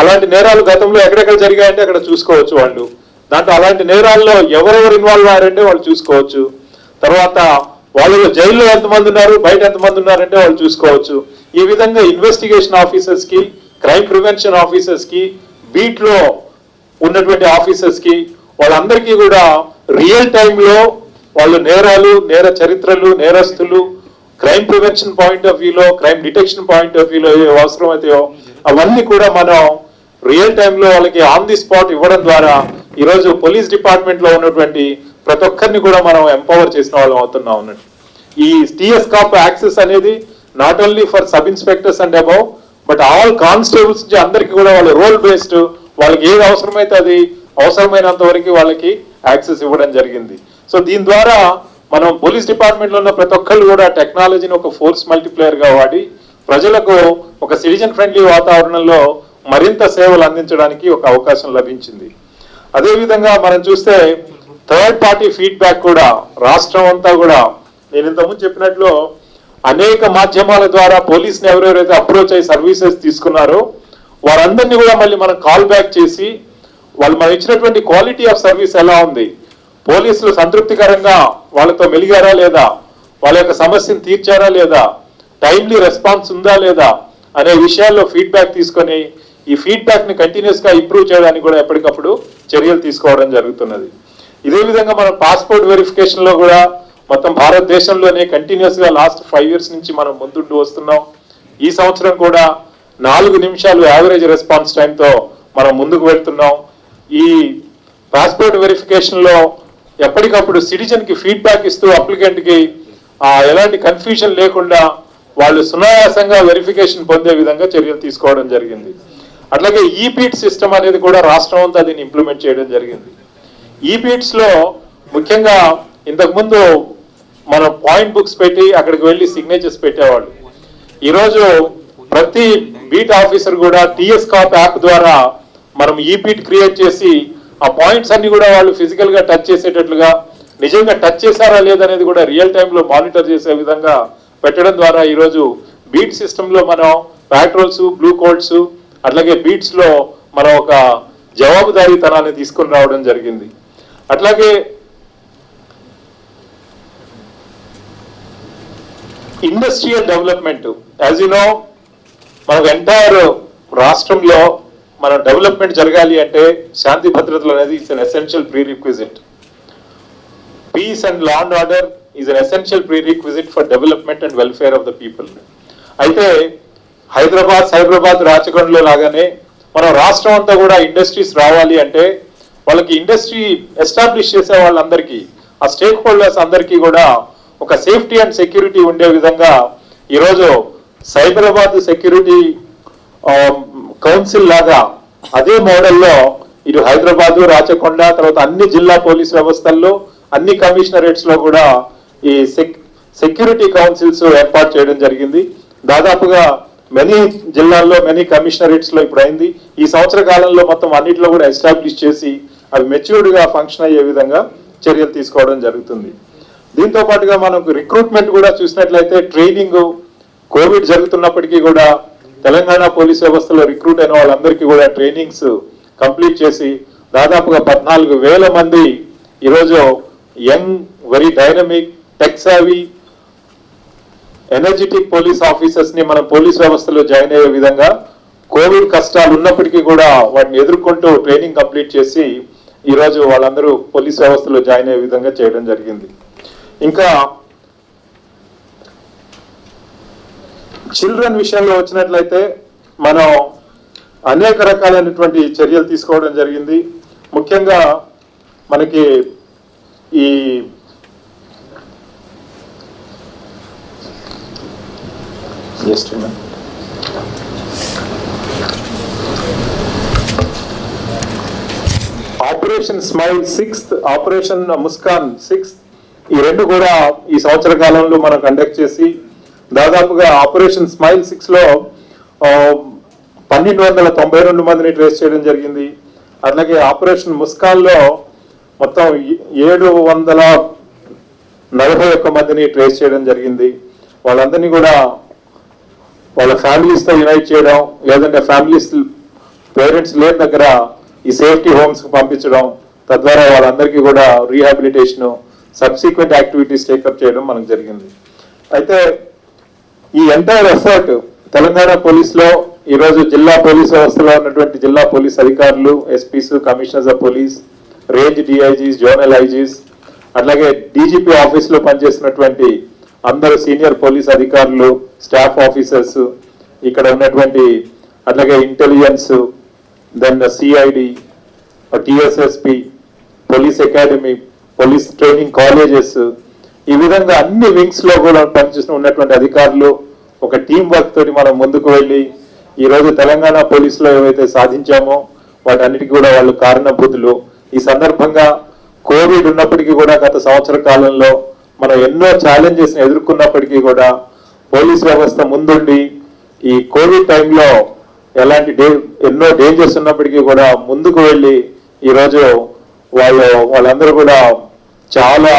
అలాంటి నేరాలు గతంలో ఎక్కడెక్కడ జరిగాయంటే అక్కడ చూసుకోవచ్చు. వాళ్ళు దాంట్లో అలాంటి నేరాల్లో ఎవరెవరు ఇన్వాల్వ్ అయ్యారంటే వాళ్ళు చూసుకోవచ్చు. తర్వాత వాళ్ళు జైల్లో ఎంతమంది ఉన్నారు, బయట ఎంతమంది ఉన్నారంటే వాళ్ళు చూసుకోవచ్చు. ఈ విధంగా ఇన్వెస్టిగేషన్ ఆఫీసర్స్ కి, క్రైమ్ ప్రివెన్షన్ ఆఫీసర్స్ కి, బీట్ లో ఉన్నటువంటి ఆఫీసర్స్ కి వాళ్ళందరికీ కూడా రియల్ టైంలో వాళ్ళు నేరాలు, నేర చరిత్రలు, నేరస్తులు, క్రైమ్ ప్రివెన్షన్ పాయింట్ ఆఫ్ వ్యూలో, క్రైమ్ డిటెక్షన్ పాయింట్ ఆఫ్ వ్యూలో ఏ అవసరమైతాయో అవన్నీ కూడా మనం రియల్ టైంలో వాళ్ళకి ఆన్ ది స్పాట్ ఇవ్వడం ద్వారా ఈరోజు పోలీస్ డిపార్ట్మెంట్ లో ఉన్నటువంటి ప్రతి ఒక్కరిని కూడా మనం ఎంపవర్ చేసిన వాళ్ళం అవుతున్నాం అన్నట్టు. ఈ టీఎస్ కాప్ యాక్సెస్ అనేది not only for sub inspectors and above, but all constables నుంచి అందరికీ కూడా వాళ్ళ రోల్ బేస్డ్ వాళ్ళకి ఏది అవసరమైతే అది అవసరమైనంత వరకు వాళ్ళకి యాక్సెస్ ఇవ్వడం జరిగింది. సో దీని ద్వారా మనం పోలీస్ డిపార్ట్మెంట్ లో ఉన్న ప్రతి ఒక్కళ్ళు కూడా టెక్నాలజీని ఒక ఫోర్స్ మల్టిప్లేయర్ గా వాడి ప్రజలకు ఒక సిటిజన్ ఫ్రెండ్లీ వాతావరణంలో మరింత సేవలు అందించడానికి ఒక అవకాశం లభించింది. అదేవిధంగా మనం చూస్తే థర్డ్ పార్టీ ఫీడ్బ్యాక్ కూడా రాష్ట్రం అంతా కూడా నేను ఇంతకుముందు చెప్పినట్లు అనేక మాధ్యమాల ద్వారా పోలీసుని ఎవరెవరైతే అప్రోచ్ అయ్యి సర్వీసెస్ తీసుకున్నారో వారందరినీ కూడా మళ్ళీ మనం కాల్ బ్యాక్ చేసి వాళ్ళు మనం ఇచ్చినటువంటి క్వాలిటీ ఆఫ్ సర్వీస్ ఎలా ఉంది, పోలీసులు సంతృప్తికరంగా వాళ్ళతో మెలిగారా లేదా, వాళ్ళ యొక్క సమస్యను తీర్చారా లేదా, టైమ్లీ రెస్పాన్స్ ఉందా లేదా అనే విషయాల్లో ఫీడ్బ్యాక్ తీసుకొని ఈ ఫీడ్బ్యాక్ ని కంటిన్యూస్ గా ఇంప్రూవ్ చేయడానికి కూడా ఎప్పటికప్పుడు చర్యలు తీసుకోవడం జరుగుతున్నది. ఇదే విధంగా మనం పాస్పోర్ట్ వెరిఫికేషన్ లో కూడా మొత్తం భారతదేశంలోనే కంటిన్యూస్ గా లాస్ట్ 5 years నుంచి మనం ముందుంటూ వస్తున్నాం. ఈ సంవత్సరం కూడా 4 నిమిషాలు యావరేజ్ రెస్పాన్స్ టైంతో మనం ముందుకు వెళ్తున్నాం. ఈ పాస్పోర్ట్ వెరిఫికేషన్ లో ఎప్పటికప్పుడు సిటిజన్ కి ఫీడ్బ్యాక్ ఇస్తూ అప్లికెంట్ కి ఎలాంటి కన్ఫ్యూజన్ లేకుండా వాళ్ళు సునాయాసంగా వెరిఫికేషన్ పొందే విధంగా చర్యలు తీసుకోవడం జరిగింది. అట్లాగే ఈపీట్ సిస్టమ్ అనేది కూడా రాష్ట్రం అంతా దీన్ని ఇంప్లిమెంట్ చేయడం జరిగింది. ఈపీట్స్ లో ముఖ్యంగా ఇంతకుముందు మనం పాయింట్ బుక్స్ పెట్టి అక్కడికి వెళ్ళి సిగ్నేచర్స్ పెట్టేవాళ్ళు. ఈరోజు ప్రతి బీట్ ఆఫీసర్ కూడా టీఎస్ కాప్ యాప్ ద్వారా మనం ఈపీట్ క్రియేట్ చేసి ఆ పాయింట్స్ అన్ని కూడా వాళ్ళు ఫిజికల్ గా టచ్ చేసేటట్లుగా, నిజంగా టచ్ చేశారా లేదనేది కూడా రియల్ టైంలో మానిటర్ చేసే విధంగా పెట్టడం ద్వారా ఈరోజు బీట్ సిస్టమ్ లో మనం ప్యాట్రోల్స్, బ్లూ కోడ్స్ అట్లాగే బీట్స్ లో మనం ఒక జవాబుదారీతనాన్ని తీసుకుని రావడం జరిగింది. అట్లాగే industrial development, as you know మనకు ఎంటైర్ రాష్ట్రంలో మన డెవలప్మెంట్ జరగాలి అంటే శాంతి భద్రతలు అనేది it's an essential prerequisite. Peace and law and order is an essential prerequisite for development and welfare of the people. అయితే హైదరాబాద్ రాచకొండలో లాగానే మన రాష్ట్రం అంతా కూడా ఇండస్ట్రీస్ రావాలి అంటే వాళ్ళకి ఇండస్ట్రీ ఎస్టాబ్లిష్ చేసే వాళ్ళందరికీ, ఆ స్టేక్ హోల్డర్స్ అందరికీ కూడా ఒక సేఫ్టీ అండ్ సెక్యూరిటీ ఉండే విధంగా ఈరోజు సైబరాబాద్ సెక్యూరిటీ కౌన్సిల్ లాగా అదే మోడల్లో ఇటు హైదరాబాద్, రాచకొండ, తర్వాత అన్ని జిల్లా పోలీస్ వ్యవస్థల్లో, అన్ని కమిషనరేట్స్ లో కూడా ఈ సెక్యూరిటీ కౌన్సిల్స్ ఏర్పాటు చేయడం జరిగింది. దాదాపుగా మెనీ జిల్లాల్లో, మెనీ కమిషనరేట్స్ లో ఇప్పుడు అయింది. ఈ సంవత్సర కాలంలో మొత్తం అన్నింటిలో కూడా ఎస్టాబ్లిష్ చేసి అవి మెచ్యూర్డ్ గా ఫంక్షన్ అయ్యే విధంగా చర్యలు తీసుకోవడం జరుగుతుంది. దీంతో పాటుగా మనకు రిక్రూట్మెంట్ కూడా చూసినట్లయితే ట్రైనింగ్ కోవిడ్ జరుగుతున్నప్పటికీ కూడా తెలంగాణ పోలీస్ వ్యవస్థలో రిక్రూట్ అయిన వాళ్ళందరికీ కూడా ట్రైనింగ్స్ కంప్లీట్ చేసి దాదాపుగా 14,000 మంది ఈరోజు young, very dynamic, tech savvy, energetic police officers ని మనం పోలీస్ వ్యవస్థలో జాయిన్ అయ్యే విధంగా కోవిడ్ కష్టాలు ఉన్నప్పటికీ కూడా వాటిని ఎదుర్కొంటూ ట్రైనింగ్ కంప్లీట్ చేసి ఈరోజు వాళ్ళందరూ పోలీస్ వ్యవస్థలో జాయిన్ అయ్యే విధంగా చేయడం జరిగింది. ఇంకా చిల్డ్రన్ విషయంలో వచ్చినట్లయితే మనం అనేక రకాలైనటువంటి చర్యలు తీసుకోవడం జరిగింది. ముఖ్యంగా మనకి ఈ operation smile 6th, operation Muskan 6th, ఈ రెండు కూడా ఈ సంవత్సర కాలంలో మనం కండక్ట్ చేసి దాదాపుగా ఆపరేషన్ స్మైల్ 6 లో 1292 మందిని ట్రేస్ చేయడం జరిగింది. అట్లాగే ఆపరేషన్ ముస్కాన్ లో మొత్తం 741 మందిని ట్రేస్ చేయడం జరిగింది. వాళ్ళందరినీ కూడా వాళ్ళ ఫ్యామిలీస్ తో యునైట్ చేయడం, లేదంటే ఫ్యామిలీస్ పేరెంట్స్ లేని దగ్గర ఈ సేఫ్టీ హోమ్స్ పంపించడం, తద్వారా వాళ్ళందరికీ కూడా రీహాబిలిటేషన్, సబ్సిక్వెంట్ యాక్టివిటీస్ టేకప్ చేయడం మనకు జరిగింది. అయితే ఈ ఎంటైర్ ఎఫర్ట్ తెలంగాణ పోలీసులో ఈరోజు జిల్లా పోలీస్ వ్యవస్థలో ఉన్నటువంటి జిల్లా పోలీస్ అధికారులు, SPs, commissioners of police, range DIGs, zonal IGs, అట్లాగే డీజీపీ ఆఫీస్లో పనిచేసినటువంటి అందరు సీనియర్ పోలీస్ అధికారులు, స్టాఫ్ ఆఫీసర్స్, ఇక్కడ ఉన్నటువంటి అట్లాగే intelligence, then CID, TSSP, police academy, police training colleges, ఈ విధంగా అన్ని వింగ్స్ లో కూడా పనిచేసిన ఉన్నటువంటి అధికారులు ఒక టీం వర్క్ తోటి మనం ముందుకు వెళ్ళి ఈరోజు తెలంగాణ పోలీసులో ఏవైతే సాధించామో వాటన్నిటికీ కూడా వాళ్ళు కారణభూతులు. ఈ సందర్భంగా కోవిడ్ ఉన్నప్పటికీ కూడా గత సంవత్సర కాలంలో మనం ఎన్నో ఛాలెంజెస్ ఎదుర్కొన్నప్పటికీ కూడా పోలీస్ వ్యవస్థ ముందుండి ఈ కోవిడ్ టైంలో ఎలాంటి ఎన్నో డేంజర్స్ ఉన్నప్పటికీ కూడా ముందుకు వెళ్ళి ఈరోజు వాళ్ళందరూ కూడా చాలా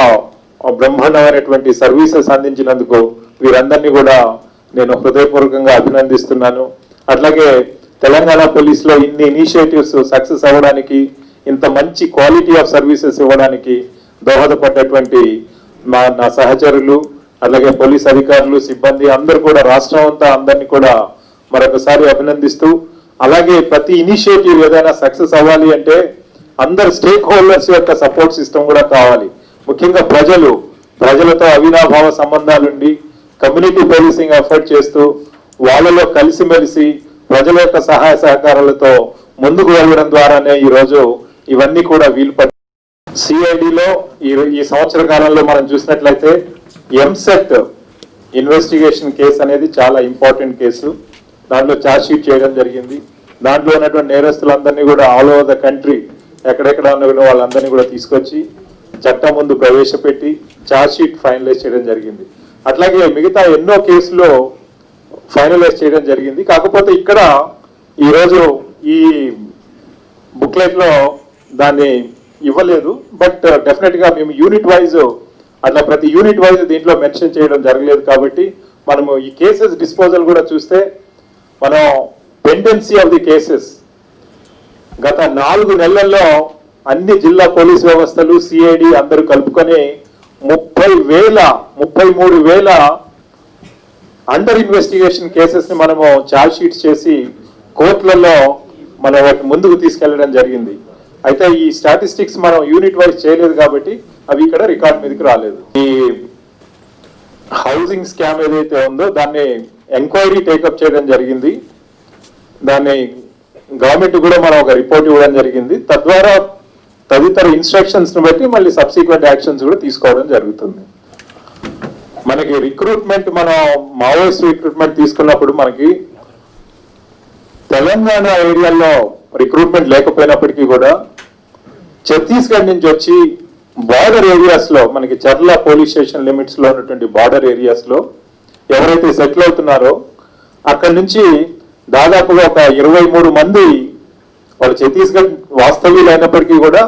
బ్రహ్మాండమైనటువంటి సర్వీసెస్ అందించినందుకు వీరందరినీ కూడా నేను హృదయపూర్వకంగా అభినందిస్తున్నాను. అట్లాగే తెలంగాణ పోలీసులో ఇన్ని ఇనిషియేటివ్స్ సక్సెస్ అవ్వడానికి, ఇంత మంచి క్వాలిటీ ఆఫ్ సర్వీసెస్ ఇవ్వడానికి దోహదపడ్డటువంటి నా సహచరులు, అలాగే పోలీస్ అధికారులు, సిబ్బంది అందరూ కూడా రాష్ట్రం అంతా అందరినీ కూడా మరొకసారి అభినందిస్తూ, అలాగే ప్రతి ఇనిషియేటివ్ ఏదైనా సక్సెస్ అవ్వాలి అంటే అందరు స్టేక్ హోల్డర్స్ యొక్క సపోర్ట్ సిస్టమ్ కూడా కావాలి. ముఖ్యంగా ప్రజలతో అవినాభావ సంబంధాలుండి కమ్యూనిటీ పోలీసింగ్ ఎఫర్ట్ చేస్తూ వాళ్ళలో కలిసిమెలిసి ప్రజల యొక్క సహాయ సహకారాలతో ముందుకు వెళ్ళడం ద్వారానే ఈరోజు ఇవన్నీ కూడా వీలు సిఐడిలో ఈ సంవత్సర కాలంలో మనం చూసినట్లయితే ఎంసెట్ ఇన్వెస్టిగేషన్ కేసు అనేది చాలా ఇంపార్టెంట్ కేసు. దాంట్లో ఛార్జ్ షీట్ చేయడం జరిగింది. దాంట్లో ఉన్నటువంటి నేరస్తులందరినీ కూడా ఆల్ ఓవర్ ద కంట్రీ ఎక్కడెక్కడ ఉన్న వాళ్ళందరినీ కూడా తీసుకొచ్చి చట్టం ముందు ప్రవేశపెట్టి ఛార్జ్ షీట్ ఫైనలైజ్ చేయడం జరిగింది. అట్లాగే మిగతా ఎన్నో కేసులు ఫైనలైజ్ చేయడం జరిగింది. కాకపోతే ఇక్కడ ఈరోజు ఈ బుక్లెట్ లో దాన్ని ఇవ్వలేదు. బట్ డెఫినెట్ గా మేము యూనిట్ వైజ్ అట్లా ప్రతి యూనిట్ వైజ్ దీంట్లో మెన్షన్ చేయడం జరగలేదు. కాబట్టి మనము ఈ కేసెస్ డిస్పోజల్ కూడా చూస్తే మనం పెండెన్సీ ఆఫ్ ది కేసెస్ గత 4 నెలల్లో అన్ని జిల్లా పోలీస్ వ్యవస్థలు, సిఐడి అందరూ కలుపుకొని 33,000 అండర్ ఇన్వెస్టిగేషన్ కేసెస్ ని మనము ఛార్జ్ షీట్స్ చేసి కోర్టులలో మనం వాటి ముందుకు తీసుకెళ్లడం జరిగింది. అయితే ఈ స్టాటిస్టిక్స్ మనం యూనిట్ వైజ్ చేయలేదు కాబట్టి అవి ఇక్కడ రికార్డ్ మీదకి రాలేదు. ఈ హౌసింగ్ స్కామ్ ఏదైతే ఉందో దాన్ని ఎంక్వైరీ టేకప్ చేయడం జరిగింది. దాన్ని గవర్నమెంట్ కూడా మనం ఒక రిపోర్ట్ ఇవ్వడం జరిగింది. తద్వారా తదితర ఇన్స్ట్రక్షన్స్ ను బట్టి మళ్ళీ సబ్సిక్వెంట్ యాక్షన్స్ కూడా తీసుకోవడం జరుగుతుంది. మనకి రిక్రూట్మెంట్, మనం మావోయిస్ట్ రిక్రూట్మెంట్ తీసుకున్నప్పుడు మనకి తెలంగాణ ఏరియాలో రిక్రూట్మెంట్ లేకపోయినప్పటికీ కూడా ఛత్తీస్గఢ్ నుంచి వచ్చి బార్డర్ ఏరియాస్ లో మనకి చర్ల పోలీస్ స్టేషన్ లిమిట్స్ లో ఉన్నటువంటి బార్డర్ ఏరియాస్ లో ఎవరైతే సెటిల్ అవుతున్నారో అక్కడి నుంచి దాదాపుగా ఒక 23 మంది వాళ్ళు ఛత్తీస్గఢ్ వాస్తవ్యులు అయినప్పటికీ కూడా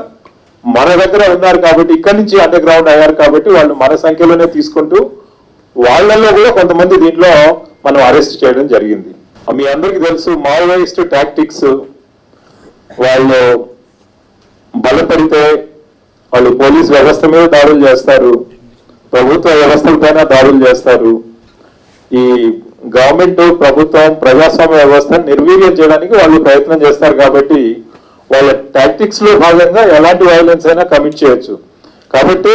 మన దగ్గర ఉన్నారు కాబట్టి ఇక్కడి నుంచి అండర్ గ్రౌండ్ అయ్యారు కాబట్టి వాళ్ళు మన సంఖ్యలోనే తీసుకుంటూ వాళ్ళల్లో కూడా కొంతమంది దీంట్లో మనం అరెస్ట్ చేయడం జరిగింది. మీ అందరికీ తెలుసు మావోయిస్ట్ టాక్టిక్స్. వాళ్ళు బలపడితే వాళ్ళు పోలీస్ వ్యవస్థ మీద దాడులు చేస్తారు, ప్రభుత్వ వ్యవస్థలపైన దాడులు చేస్తారు. ఈ గవర్నమెంట్, ప్రభుత్వం, ప్రజాస్వామ్య వ్యవస్థను నిర్వీర్యం చేయడానికి వాళ్ళు ప్రయత్నం చేస్తారు. కాబట్టి వాళ్ళ టాక్టిక్స్ లో భాగంగా ఎలాంటి వైలెన్స్ అయినా కమిట్ చేయొచ్చు. కాబట్టి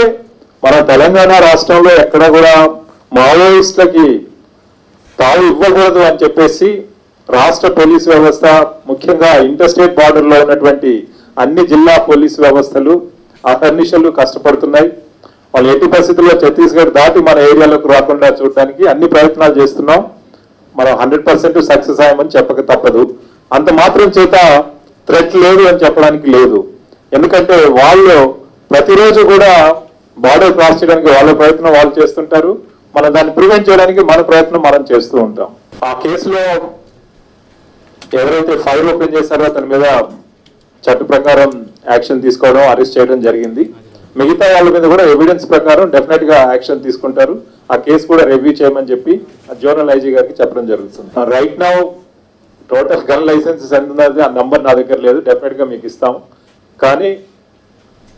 మన తెలంగాణ రాష్ట్రంలో ఎక్కడ కూడా మావోయిస్టులకి తావు ఇవ్వకూడదు అని చెప్పేసి రాష్ట్ర పోలీస్ వ్యవస్థ, ముఖ్యంగా ఇంటర్ స్టేట్ బార్డర్ లో ఉన్నటువంటి అన్ని జిల్లా పోలీస్ వ్యవస్థలు అహర్నిశలు కష్టపడుతున్నాయి. వాళ్ళు ఎట్టి పరిస్థితుల్లో ఛత్తీస్గఢ్ దాటి మన ఏరియాలోకి రాకుండా చూడడానికి అన్ని ప్రయత్నాలు చేస్తున్నాం. మనం 100% సక్సెస్ అయ్యామని చెప్పక తప్పదు. అంత మాత్రం చేత థ్రెట్ లేదు అని చెప్పడానికి లేదు. ఎందుకంటే వాళ్ళు ప్రతిరోజు కూడా బార్డర్ క్రాస్ చేయడానికి వాళ్ళ ప్రయత్నం వాళ్ళు చేస్తుంటారు. మనం దాన్ని ప్రివెంట్ చేయడానికి మన ప్రయత్నం మనం చేస్తూ ఉంటాం. ఆ కేసులో ఎవరైతే ఫైల్ ఓపెన్ చేశారో అతని మీద చట్ట ప్రకారం యాక్షన్ తీసుకోవడం, అరెస్ట్ చేయడం జరిగింది. మిగతా వాళ్ళ మీద కూడా ఎవిడెన్స్ ప్రకారం డెఫినెట్ గా యాక్షన్ తీసుకుంటారు. ఆ కేసు కూడా రివ్యూ చేయమని చెప్పి జోనల్ ఐజీ గారికి చెప్పడం జరుగుతుంది. Right now total gun licences ఎంత ఉన్నది ఆ నంబర్ నా దగ్గర లేదు, డెఫినెట్ గా మీకు ఇస్తాం. కానీ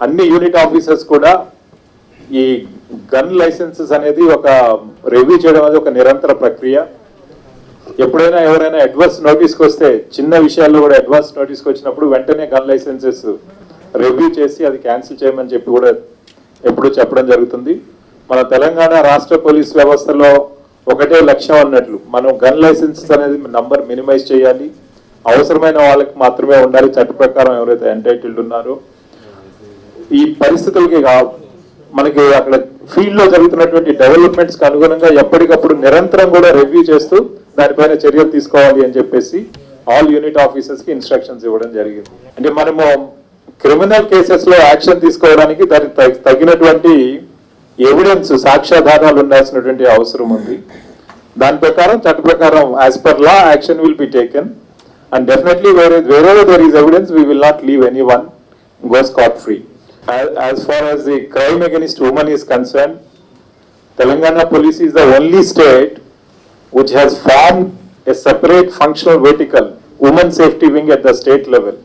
అన్ని యూనిట్ ఆఫీసర్స్ కూడా ఈ గన్ లైసెన్సెస్ అనేది ఒక రివ్యూ చేయడం అనేది ఒక నిరంతర ప్రక్రియ. ఎప్పుడైనా ఎవరైనా అడ్వాన్స్ నోటీస్కి వస్తే, చిన్న విషయాల్లో కూడా అడ్వాన్స్ నోటీస్కి వచ్చినప్పుడు వెంటనే గన్ లైసెన్సెస్ రివ్యూ చేసి అది క్యాన్సిల్ చేయమని చెప్పి కూడా ఎప్పుడూ చెప్పడం జరుగుతుంది. మన తెలంగాణ రాష్ట్ర పోలీస్ వ్యవస్థలో ఒకటే లక్ష్యం అన్నట్లు మనం గన్ లైసెన్సెస్ అనేది నంబర్ మినిమైజ్ చేయాలి, అవసరమైన వాళ్ళకి మాత్రమే ఉండాలి. చట్ట ప్రకారం ఎవరైతే ఎంటైటిల్డ్ ఉన్నారో ఈ పరిస్థితులకి మనకి అక్కడ ఫీల్డ్ లో జరుగుతున్నటువంటి డెవలప్మెంట్స్ కి అనుగుణంగా ఎప్పటికప్పుడు నిరంతరం కూడా రివ్యూ చేస్తూ దానిపైన చర్యలు తీసుకోవాలి అని చెప్పేసి ఆల్ యూనిట్ ఆఫీసర్స్ కి ఇన్స్ట్రక్షన్స్ ఇవ్వడం జరిగింది. అంటే మనము క్రిమినల్ కేసెస్ లో యాక్షన్ తీసుకోవడానికి దానికి తగినటువంటి ఎవిడెన్స్, సాక్ష్యాధారాలు ఉండాల్సినటువంటి అవసరం ఉంది. దాని ప్రకారం చట్ట ప్రకారం as per law action will be taken and definitely wherever there is evidence we will not leave anyone go scot free. As far as the crime against women is concerned, Telangana police is the only state which has formed a separate functional vertical, women safety wing at the state level.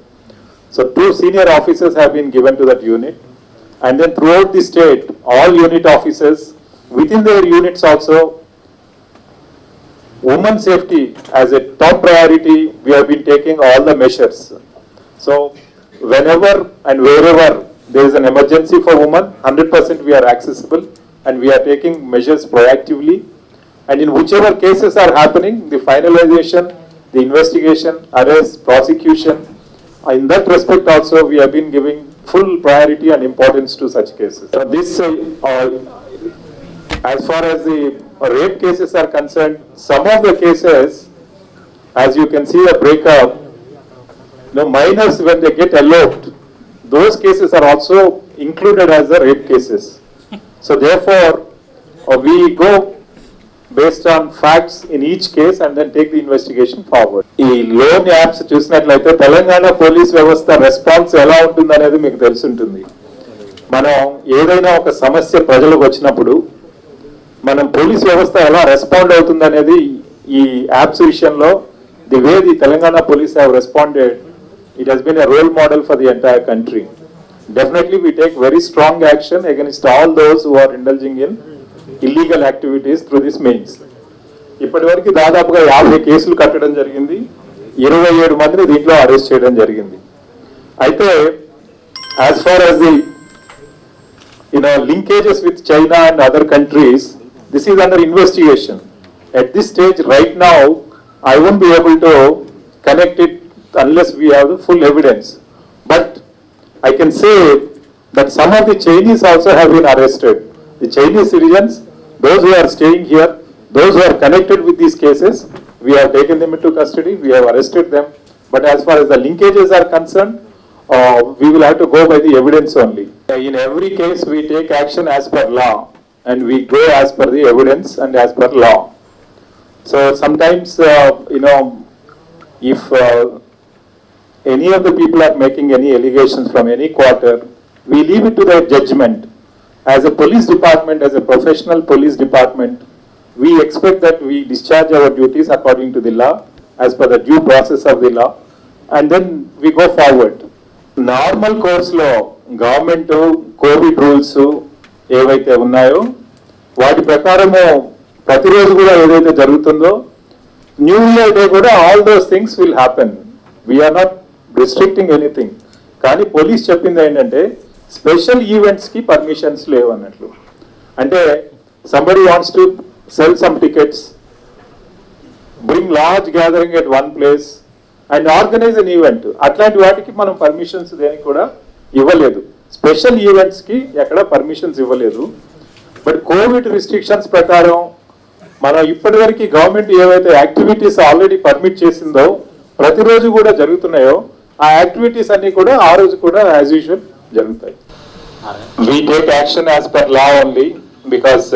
So 2 senior officers have been given to that unit, and then throughout the state all unit officers within their units also women safety as a top priority. We have been taking all the measures. So whenever and wherever there is an emergency for women, 100% we are accessible and we are taking measures proactively. And in whichever cases are happening, the finalization, the investigation, arrest, prosecution, in that respect also we have been giving full priority and importance to such cases. So this as far as the rape cases are concerned, some of the cases, as you can see the breakup, the minors when they get eloped, those cases are also included as the rape cases. So therefore, we go based on facts in each case and then take the investigation forward. ఈ loan apps చూసినట్లయితే Telangana police వ్యవస్థ response ఎలా ఉంటుందనేది మీకు తెలుసుంటుంది. మనం ఏదైనా ఒక సమస్య ప్రజలకు వచ్చినప్పుడు మనం పోలీస్ వ్యవస్థ ఎలా రెస్పాండ్ అవుతుంది అనేది ఈ యాప్స్ విషయంలో the way the Telangana police have responded, it has been a role model for the entire country. Definitely we take very strong action against all those who are indulging in illegal activities through this means. ఇప్పటి వరకు దాదాపుగా 50 కేసులు కట్టడం జరిగింది, 27 మందిని దీంట్లో arrest చేయడం జరిగింది. అయితే as far as the linkages with China and other countries, this is under investigation. At this stage right now, I won't be able to connect it unless we have the full evidence. But I can say that some of the Chinese also have been arrested. The Chinese citizens, those who are staying here, those who are connected with these cases, we have taken them into custody, we have arrested them. But as far as the linkages are concerned, we will have to go by the evidence only. In every case, we take action as per law and we go as per the evidence and as per law. So sometimes, if any of the people are making any allegations from any quarter, we leave it to their judgment. As a police department, as a professional police department, we expect that we discharge our duties according to the law, as per the due process of the law, and then we go forward. Normal కోర్స్లో government Covid rules ఏవైతే ఉన్నాయో వాటి ప్రకారము ప్రతిరోజు కూడా ఏదైతే జరుగుతుందో New Year day కూడా all those things will happen. We are not restricting anything. కానీ పోలీస్ చెప్పింది ఏంటంటే స్పెషల్ ఈవెంట్స్కి పర్మిషన్స్ లేవు అన్నట్లు. అంటే somebody wants to sell some tickets, bring large gathering at one place and organise an event, అట్లాంటి వాటికి మనం పర్మిషన్స్ దేనికి కూడా ఇవ్వలేదు. స్పెషల్ ఈవెంట్స్కి ఎక్కడ పర్మిషన్స్ ఇవ్వలేదు. బట్ కోవిడ్ రిస్ట్రిక్షన్స్ ప్రకారం మనం ఇప్పటివరకు గవర్నమెంట్ ఏవైతే యాక్టివిటీస్ ఆల్రెడీ పర్మిట్ చేసిందో ప్రతిరోజు కూడా జరుగుతున్నాయో ఆ యాక్టివిటీస్ అన్ని కూడా ఆ రోజు కూడా యాజ్ యూజువల్ జరుగుతాయి. We take action as per law only because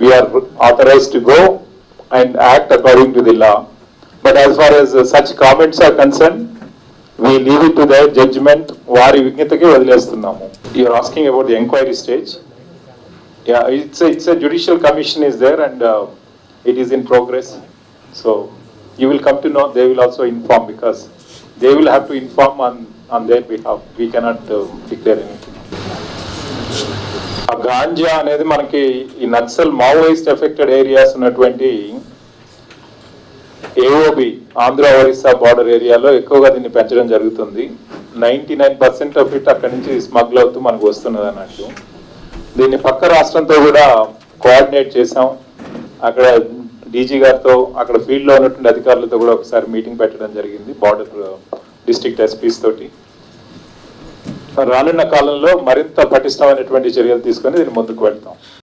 we are authorized to go and act according to the law. But as far as such comments are concerned, we leave it to their judgment. వారి విజ్ఞతకి వదిలేస్తున్నాము. You are asking about the enquiry stage. Yeah, it's a judicial commission is there and it is in progress. So you will come to know. They will also inform because they will have to inform on their behalf. We cannot declare anything. ఆ గాంజా అనేది మనకి ఈ Naxal Maoist affected areas ఉన్నటువంటి AOB Andhra Orissa border ఏరియాలో ఎక్కువగా దీన్ని పెంచడం జరుగుతుంది. 99% ఆఫ్ ఇట్ అక్కడి నుంచి స్మగ్ల్ అవుతూ మనకు వస్తున్నది అన్నట్టు. దీన్ని పక్క రాష్ట్రంతో కూడా కోఆర్డినేట్ చేసాం. అక్కడ డీజీ గారితో, అక్కడ ఫీల్డ్లో ఉన్నటువంటి అధికారులతో కూడా ఒకసారి మీటింగ్ పెట్టడం జరిగింది, బార్డర్ డిస్ట్రిక్ట్ ఎస్పీస్ తోటి. రానున్న కాలంలో మరింత పటిష్టమైనటువంటి చర్యలు తీసుకొని దీన్ని ముందుకు వెళ్తాం.